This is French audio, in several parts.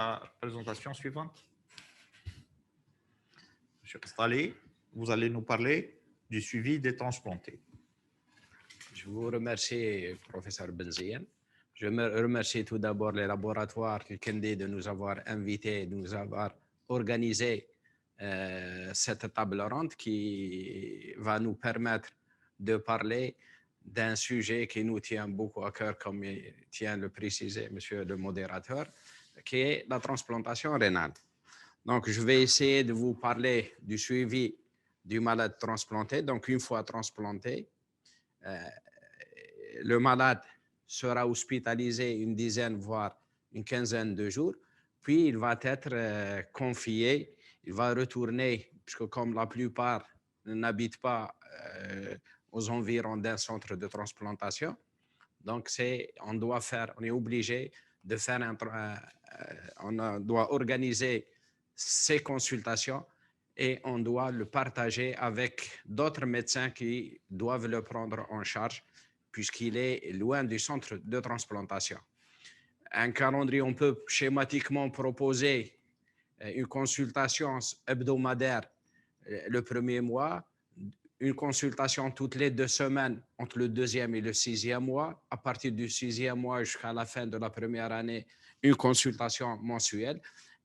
La présentation suivante. Monsieur Installé, vous allez nous parler du suivi des transplantés. Je vous remercie, professeur Benzian. Je remercie tout d'abord les laboratoires du Kendi de nous avoir invités, de nous avoir organisé cette table ronde qui va nous permettre de parler d'un sujet qui nous tient beaucoup à cœur, comme tient le préciser monsieur le modérateur, qui est la transplantation rénale. Donc, je vais essayer de vous parler du suivi du malade transplanté. Donc, une fois transplanté, le malade sera hospitalisé une dizaine, voire une quinzaine de jours, puis il va être confié, il va retourner, puisque comme la plupart n'habitent pas aux environs d'un centre de transplantation, donc on est obligé de faire on doit organiser ces consultations et on doit le partager avec d'autres médecins qui doivent le prendre en charge puisqu'il est loin du centre de transplantation. Un calendrier, on peut schématiquement proposer une consultation hebdomadaire le premier mois, une consultation toutes les 2 semaines entre le 2e et le 6e mois. À partir du 6e mois jusqu'à la fin de la première année, une consultation mensuelle.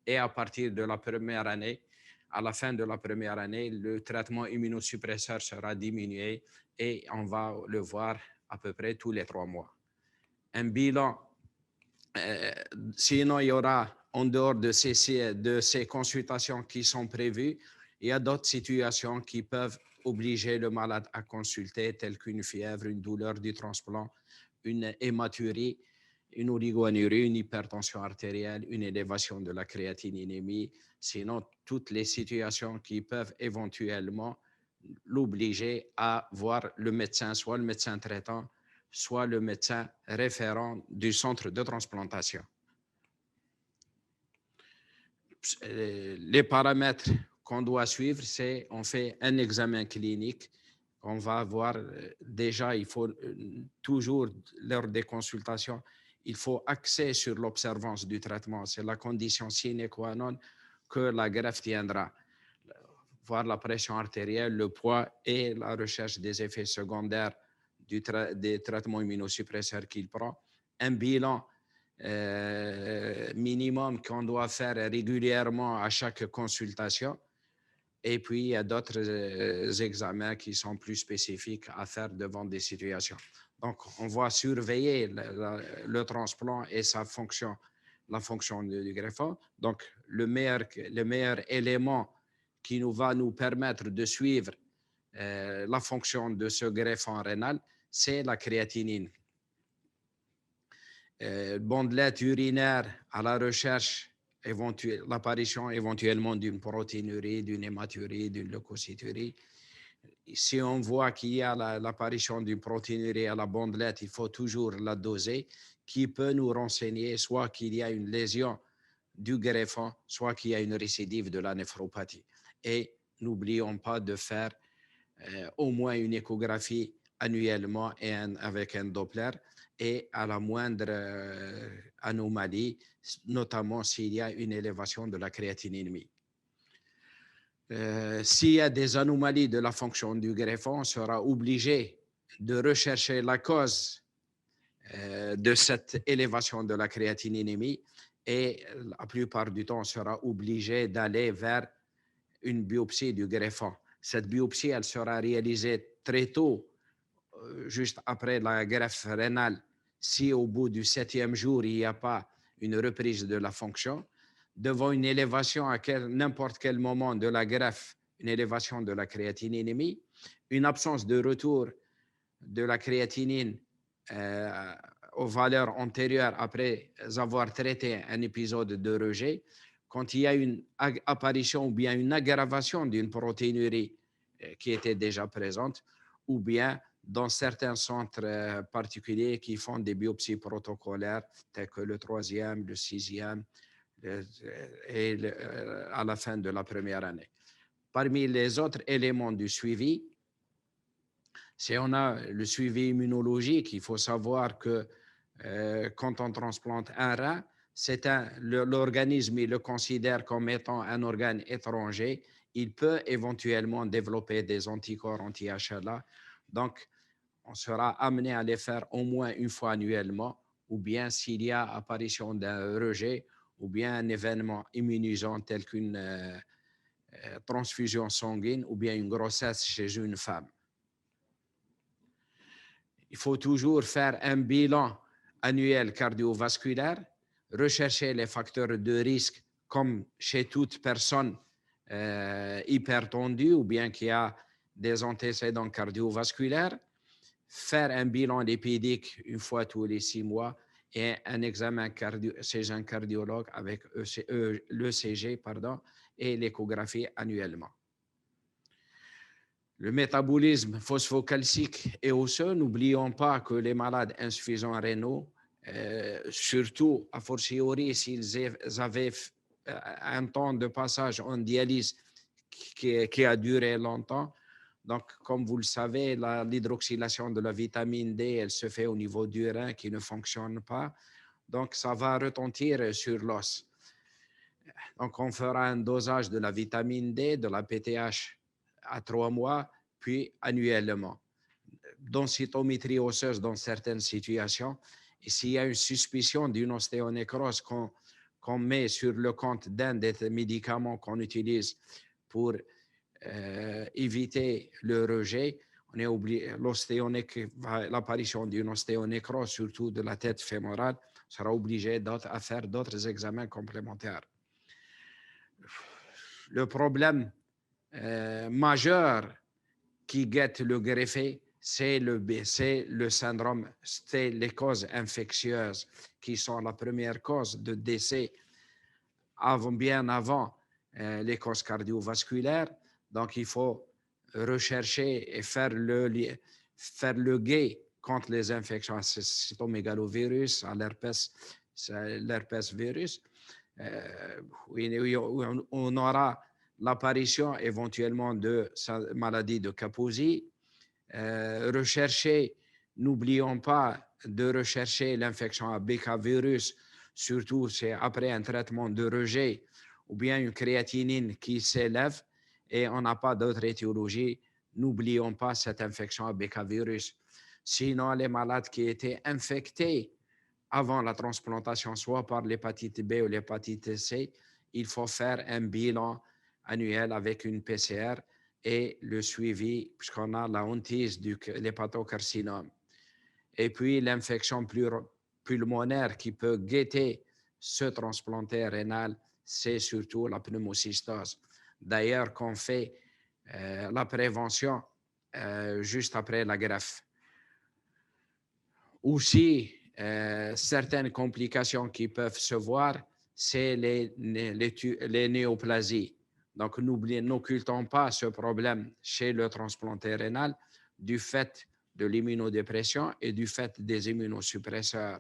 Et à partir de la première année, à la fin de la première année, le traitement immunosuppresseur sera diminué et on va le voir à peu près tous les 3 mois. Un bilan, sinon il y aura, en dehors de ces consultations qui sont prévues, il y a d'autres situations qui peuvent obliger le malade à consulter, telles qu'une fièvre, une douleur du transplant, une hématurie, une oligoanurie, une hypertension artérielle, une élévation de la créatininémie, sinon toutes les situations qui peuvent éventuellement l'obliger à voir le médecin, soit le médecin traitant, soit le médecin référent du centre de transplantation. Les paramètres qu'on doit suivre, c'est on fait un examen clinique. On va voir déjà, il faut toujours, lors des consultations, il faut axer sur l'observance du traitement. C'est la condition sine qua non que la greffe tiendra. Voir la pression artérielle, le poids et la recherche des effets secondaires des traitements immunosuppresseurs qu'il prend. Un bilan minimum qu'on doit faire régulièrement à chaque consultation. Et puis, il y a d'autres examens qui sont plus spécifiques à faire devant des situations. Donc, on va surveiller le transplant et la fonction du greffon. Donc, le meilleur élément qui va nous permettre de suivre la fonction de ce greffon rénal, c'est la créatinine. Bandelette urinaire à la recherche, l'apparition éventuellement d'une proteinurie, d'une hématurie, d'une leucocyturie. Si on voit qu'il y a l'apparition d'une proteinurie à la bandelette, il faut toujours la doser, qui peut nous renseigner soit qu'il y a une lésion du greffon, soit qu'il y a une récidive de la néphropathie. Et n'oublions pas de faire au moins une échographie annuellement et avec un Doppler, et à la moindre anomalie, notamment s'il y a une élévation de la créatininémie. S'il y a des anomalies de la fonction du greffon, on sera obligé de rechercher la cause de cette élévation de la créatininémie, et la plupart du temps, on sera obligé d'aller vers une biopsie du greffon. Cette biopsie, elle sera réalisée très tôt, juste après la greffe rénale, si au bout du 7e jour, il n'y a pas une reprise de la fonction. Devant une élévation à n'importe quel moment de la greffe, une élévation de la créatininémie, une absence de retour de la créatinine aux valeurs antérieures après avoir traité un épisode de rejet, quand il y a une apparition ou bien une aggravation d'une protéinurie qui était déjà présente, ou bien dans certains centres particuliers qui font des biopsies protocolaires, tels que le 3e, le 6e, et à la fin de la première année. Parmi les autres éléments du suivi, si on a le suivi immunologique, il faut savoir que quand on transplante un rein, l'organisme, il le considère comme étant un organe étranger, il peut éventuellement développer des anticorps anti-HLA. Donc, on sera amené à les faire au moins une fois annuellement, ou bien s'il y a apparition d'un rejet, ou bien un événement immunisant tel qu'une transfusion sanguine, ou bien une grossesse chez une femme. Il faut toujours faire un bilan annuel cardiovasculaire, rechercher les facteurs de risque comme chez toute personne hypertendue ou bien qui a des antécédents cardiovasculaires, faire un bilan lipidique une fois tous les 6 mois et un examen chez un cardiologue avec l'ECG et l'échographie annuellement. Le métabolisme phosphocalcique et osseux, n'oublions pas que les malades insuffisants rénaux, surtout a fortiori s'ils avaient un temps de passage en dialyse qui a duré longtemps. Donc, comme vous le savez, l'hydroxylation de la vitamine D, elle se fait au niveau du rein qui ne fonctionne pas. Donc, ça va retentir sur l'os. Donc, on fera un dosage de la vitamine D, de la PTH à 3 mois, puis annuellement. Densitométrie osseuse dans certaines situations. Et s'il y a une suspicion d'une ostéonécrose qu'on met sur le compte d'un des médicaments qu'on utilise pour éviter le rejet, on est obligé, l'apparition d'une ostéonécrose, surtout de la tête fémorale, sera obligé à faire d'autres examens complémentaires. Le problème majeur qui guette le greffé, c'est le syndrome, c'est les causes infectieuses qui sont la première cause de décès bien avant les causes cardiovasculaires. Donc, il faut rechercher et faire le guet contre les infections à cytomégalovirus, à l'herpès virus. On aura l'apparition éventuellement de maladie de Kaposi. N'oublions pas de rechercher l'infection à BK-virus, surtout c'est après un traitement de rejet ou bien une créatinine qui s'élève et on n'a pas d'autre étiologie. N'oublions pas cette infection à BK-virus. Sinon, les malades qui étaient infectés avant la transplantation, soit par l'hépatite B ou l'hépatite C, il faut faire un bilan annuel avec une PCR et le suivi, puisqu'on a la hantise de l'hépatocarcinome. Et puis l'infection pulmonaire qui peut guetter ce transplanté rénal, c'est surtout la pneumocystose. D'ailleurs, qu'on fait la prévention juste après la greffe. Aussi, certaines complications qui peuvent se voir, c'est les néoplasies. Donc, n'occultons pas ce problème chez le transplanté rénal du fait de l'immunodépression et du fait des immunosuppresseurs.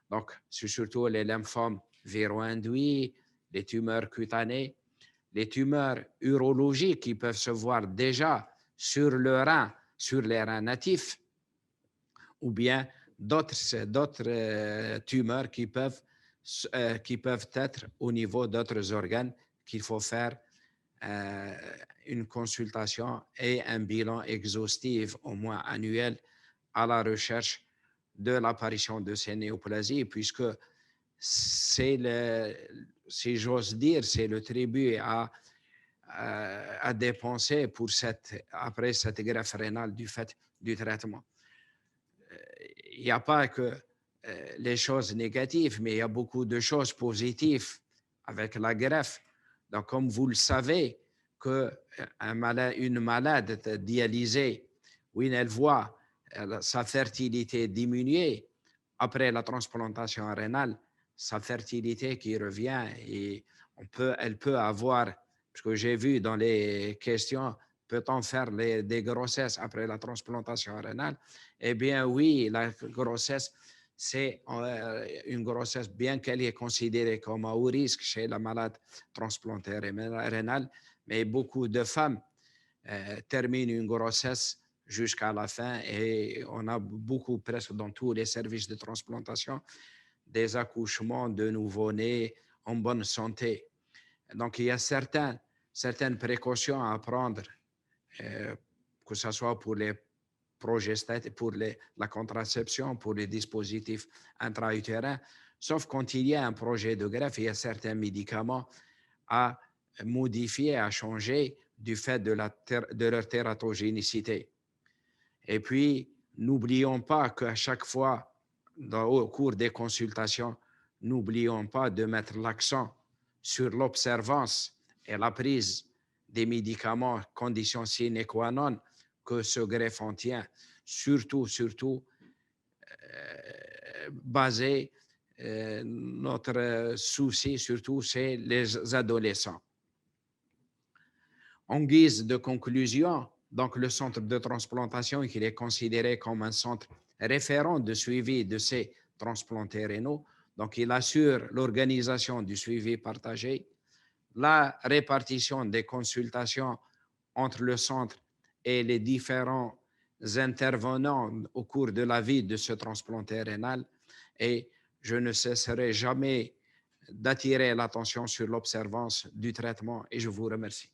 Donc, c'est surtout les lymphomes viro-induits, les tumeurs cutanées, les tumeurs urologiques qui peuvent se voir déjà sur le rein, sur les reins natifs, ou bien d'autres tumeurs qui peuvent être au niveau d'autres organes qu'il faut faire une consultation et un bilan exhaustif au moins annuel à la recherche de l'apparition de ces néoplasies, puisque si j'ose dire, c'est le tribut à dépenser après cette greffe rénale du fait du traitement. Il n'y a pas que les choses négatives, mais il y a beaucoup de choses positives avec la greffe. Donc, comme vous le savez, une malade dialysée, oui, elle voit sa fertilité diminuer après la transplantation rénale, sa fertilité qui revient et elle peut avoir, parce que j'ai vu dans les questions, peut-on faire des grossesses après la transplantation rénale? Eh bien oui, la grossesse, c'est une grossesse, bien qu'elle est considérée comme à haut risque chez la malade transplantée rénale, mais beaucoup de femmes terminent une grossesse jusqu'à la fin et on a beaucoup, presque dans tous les services de transplantation, des accouchements de nouveau-nés en bonne santé. Donc, il y a certaines précautions à prendre, que ce soit pour les progestate, pour la contraception, pour les dispositifs intra-utérins, sauf quand il y a un projet de greffe, il y a certains médicaments à modifier, à changer du fait de leur tératogénicité. Et puis, n'oublions pas qu'à chaque fois, au cours des consultations, n'oublions pas de mettre l'accent sur l'observance et la prise des médicaments, condition sine qua non, que ce greffon tient, surtout basé, notre souci surtout, c'est les adolescents. En guise de conclusion, donc le centre de transplantation, il est considéré comme un centre référent de suivi de ces transplantés rénaux. Donc, il assure l'organisation du suivi partagé, la répartition des consultations entre le centre et les différents intervenants au cours de la vie de ce transplanté rénal. Et je ne cesserai jamais d'attirer l'attention sur l'observance du traitement et je vous remercie.